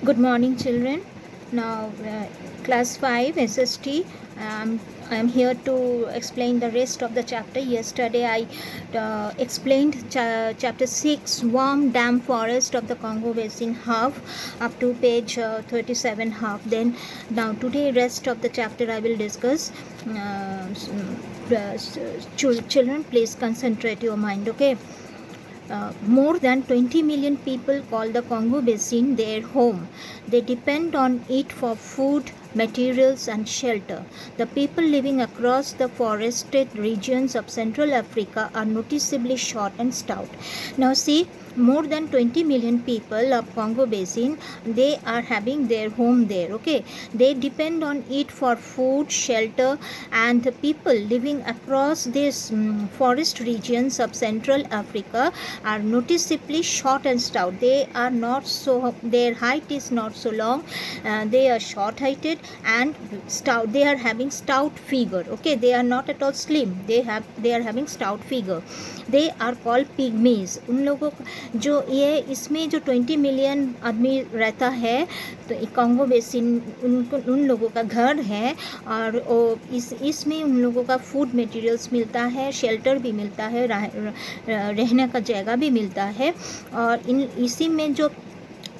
Good morning, children. Now, class 5 SST. I am here to explain the rest of the chapter. Yesterday, I explained chapter 6, Warm Dam Forest of the Congo Basin, half up to page 37, half. Then, now today, rest of the chapter I will discuss. Children, please concentrate your mind. Okay. More than 20 million people call the Congo Basin their home. They depend on it for food, materials, and shelter. The people living across the forested regions of Central Africa are noticeably short and stout. Now, see, more than 20 million people of Congo Basin, they are having their home there. Okay, they depend on it for food, shelter, and the people living across these forest regions of Central Africa are noticeably short and stout. They are not so, their height is not so long, they are short heighted and stout. They are having stout figure. Okay, they are not at all slim, they are having stout figure. They are called पिग्मीज. उन लोगों जो ये इसमें जो 20 million आदमी रहता है, तो कॉन्गो बेसिन उन लोगों का घर है, और इसमें उन लोगों का फूड मटेरियल्स मिलता है, शेल्टर भी मिलता है, रहने का जगह भी मिलता है, और इसी में जो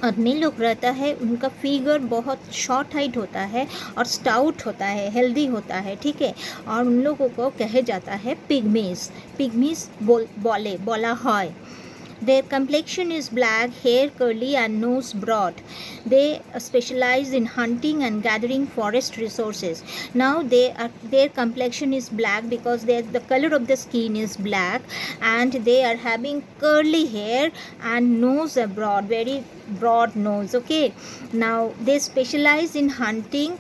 आदमी लोग रहता है उनका फिगर बहुत शॉर्ट हाइट होता है और स्टाउट होता है, हेल्दी होता है, ठीक है, और उन लोगों को कहे जाता है पिग्मीज बोला है. Their complexion is black, hair curly and nose broad. They specialize in hunting and gathering forest resources. Now their complexion is black because the color of the skin is black, and they are having curly hair and nose broad, very broad nose. Okay, now they specialize in hunting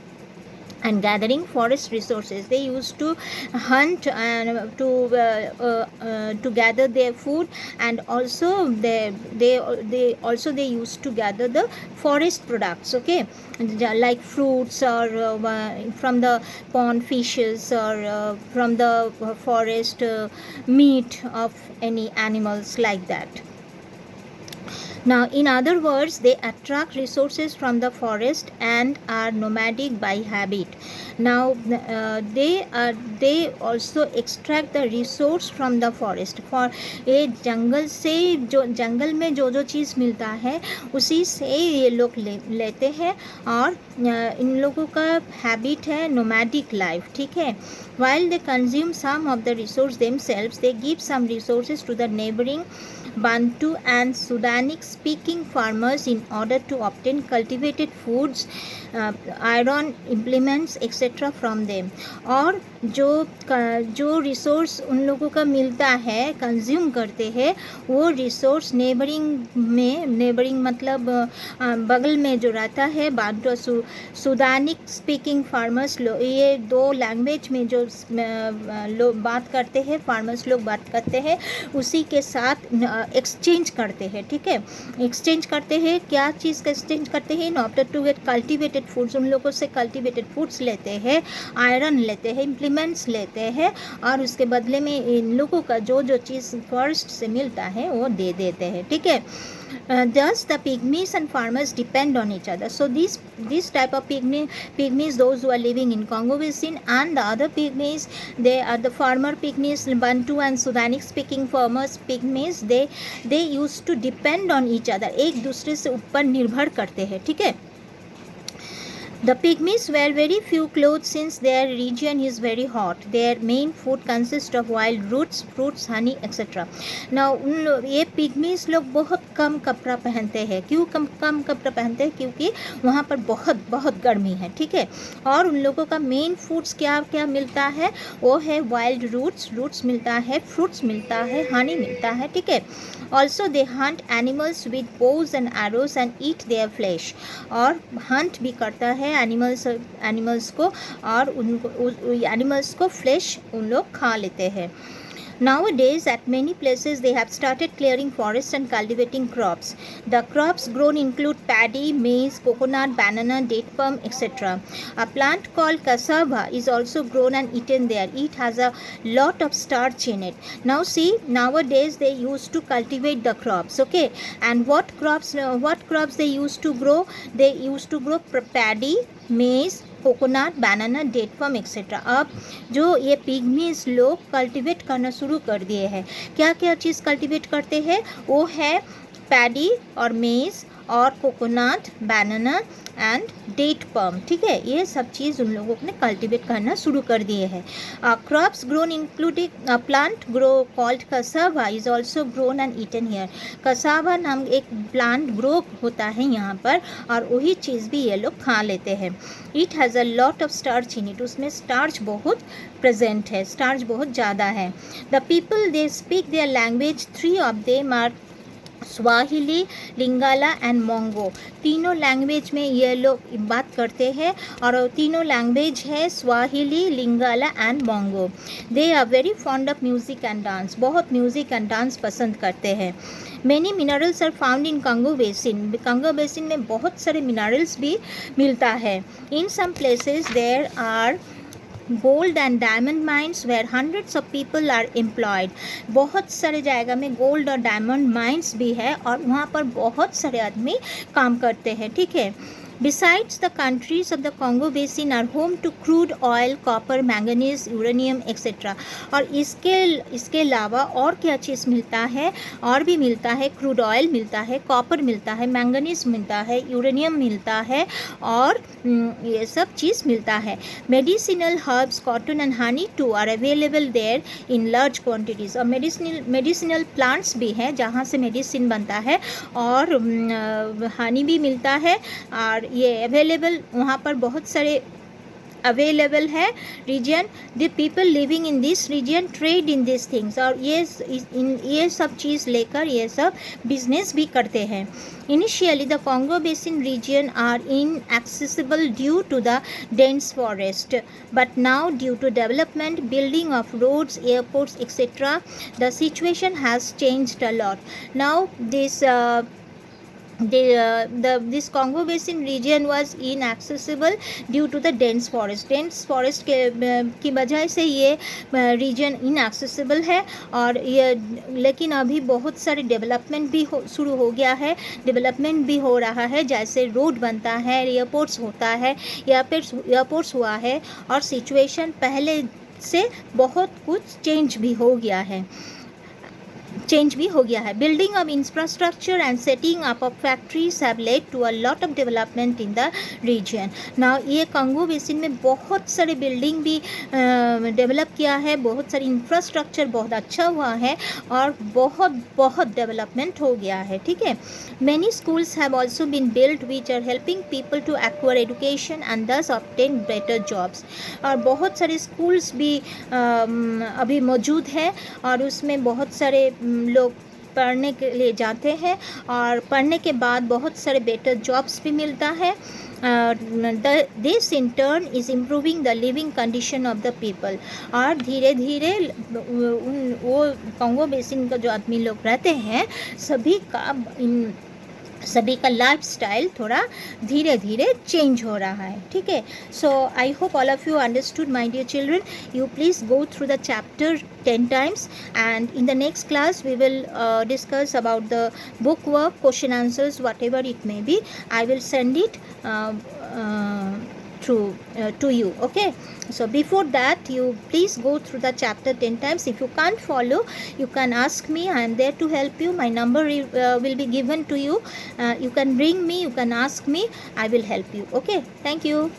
and gathering forest resources. They used to hunt and to gather their food, and also they used to gather the forest products. Okay, like fruits, or from the pond fishes, or from the forest meat of any animals, like that. Now, in other words, they attract resources from the forest and are nomadic by habit. Now, they also extract the resource from the forest. For ये जंगल से जो जंगल में जो चीज़ मिलता है उसी से ये लोग लेते हैं, और इन लोगों का हैबिट है nomadic life, ठीक है. While they consume some of the resource themselves, they give some resources to the neighboring Bantu and Sudanic speaking farmers in order to obtain cultivated foods, iron implements etc. from them. और जो resource उन लोगों का मिलता है, consume करते हैं, वो रिसोर्स नेबरिंग मतलब बगल में जो रहता है बांटू सुदानिक स्पीकिंग फार्मर्स, ये दो लैंग्वेज में जो लोग बात करते हैं, फार्मर्स लोग बात करते हैं, उसी के साथ एक्सचेंज करते हैं, ठीक है. एक्सचेंज करते हैं, क्या चीज़ का एक्सचेंज करते हैं? In order to get cultivated foods, उन लोगों से कल्टिवेटेड फूड्स लेते हैं, आयरन लेते हैं, इम्प्लीमेंट्स लेते हैं, और उसके बदले में इन लोगों का जो चीज़ फर्स्ट से मिलता है वो दे देते हैं, ठीक है. Thus the pygmies and farmers depend on each other. So this type of pygmies, those who are living in Congo Basin, and the other pygmies, they are the farmer pygmies, Bantu and Sudanic speaking farmers pygmies. They used to depend on each other. एक दूसरे से ऊपर निर्भर करते हैं, ठीक है. The pygmies wear very few clothes since their region is very hot. Their main food consists of wild roots, fruits, honey, etc. Now ये pygmies लोग बहुत कम कपड़ा पहनते हैं. क्यों कम कपड़ा पहनते हैं? क्योंकि वहाँ पर बहुत गर्मी है, ठीक है. और उन लोगों का मेन फूड्स क्या मिलता है? वो है वाइल्ड रूट्स मिलता है, फ्रूट्स मिलता है, हनी मिलता है, ठीक है. Also they Hunt animals with Bhoj and arrows and eat there flash. और हंट भी करता है एनिमल्स को, और उनको एनिमल्स को फ्लैश उन लोग खा लेते हैं. Nowadays, at many places, they have started clearing forests and cultivating crops. The crops grown include paddy, maize, coconut, banana, date palm, etc. A plant called cassava is also grown and eaten there. It has a lot of starch in it. Now see, nowadays they used to cultivate the crops, okay? And what crops they used to grow? They used to grow paddy, maize, coconut, banana, date farm etcetera. अब जो ये पिग्मीज लोग cultivate करना शुरू कर दिए हैं. क्या क्या चीज़ कल्टीवेट करते हैं? वो है पैडी और मेज और कोकोनट, बनाना एंड डेट पम. ठीक है, ये सब चीज़ उन लोगों ने कल्टीवेट करना शुरू कर दिए हैं. Crops grown including plant grow called cassava is also grown and eaten here. Cassava नाम एक प्लांट ग्रो होता है यहाँ पर, और वही चीज़ भी ये लोग खा लेते हैं. It has a lot of starch in it. उसमें स्टार्च बहुत प्रेजेंट है, स्टार्च बहुत ज़्यादा है. The people they speak their language. 3 of them are Swahili, Lingala and Mongo. तीनों लैंग्वेज में ये लोग बात करते हैं, और तीनों लैंग्वेज है Swahili, Lingala and Mongo. They are very fond of music and dance. बहुत म्यूज़िक एंड डांस पसंद करते हैं. Many minerals are found in Congo basin. Congo basin में बहुत सारे मिनरल्स भी मिलता है. In some places there are gold and diamond mines where hundreds of people are employed. बहुत सारे जगह में गोल्ड और डायमंड माइंस भी है, और वहाँ पर बहुत सारे आदमी काम करते हैं. ठीक है. Besides, the countries of the Congo Basin are home to crude oil, copper, manganese, uranium, etc. और इसके अलावा और क्या चीज़ मिलता है? और भी मिलता है, क्रूड ऑयल मिलता है, कॉपर मिलता है, मैंगनीज मिलता है, यूरेनियम मिलता है, और ये सब चीज़ मिलता है. Medicinal herbs, cotton and honey too are available there in large quantities. और मेडिसिनल प्लांट्स भी हैं जहाँ से मेडिसिन बनता है, और हनी भी मिलता है, और ये अवेलेबल वहाँ पर बहुत सारे अवेलेबल है. Region, the people living in this region trade in this things. और ये सब चीज़ लेकर ये सब बिजनेस भी करते हैं. Initially, the Congo Basin region are inaccessible due to the dense forest, but now due to development, building of roads, airports, etc., the situation has changed a lot. Now this Congo Basin region was inaccessible due to the dense forest. Dense forest की वजह से ये region inaccessible है. और ये लेकिन अभी बहुत सारे डेवलपमेंट भी शुरू हो गया है, डेवलपमेंट भी हो रहा है. जैसे रोड बनता है, एयरपोर्ट्स होता है, एयरपोर्ट्स हुआ है, और सिचुएशन पहले से बहुत कुछ चेंज भी हो गया है. Building of infrastructure and setting up of factories have led to a lot of development in the region. Now ये कंगो बेसिन में बहुत सारे बिल्डिंग भी डेवलप किया है, बहुत सारी इंफ्रास्ट्रक्चर बहुत अच्छा हुआ है, और बहुत डेवलपमेंट हो गया है. ठीक है. Many schools have also been built which are helping people to acquire education and thus obtain better jobs. और बहुत सारे स्कूल्स भी अभी मौजूद है, और उसमें बहुत सारे लोग पढ़ने के लिए जाते हैं, और पढ़ने के बाद बहुत सारे बेटर जॉब्स भी मिलता है. This in turn is improving the living condition of the people. और धीरे धीरे वो कंगो बेसिन का जो आदमी लोग रहते हैं, सभी का लाइफ स्टाइल थोड़ा धीरे धीरे चेंज हो रहा है. ठीक है. So I hope all of you understood my dear children. You please go through the chapter 10 times, and in the next class we will discuss about the book work, question answers, whatever it may be. I will send it to you. Okay. So before that, you please go through the chapter 10 times. If you can't follow, you can ask me. I am there to help you. My number will be given to you. You can ring me, you can ask me, I will help you. Okay. Thank you.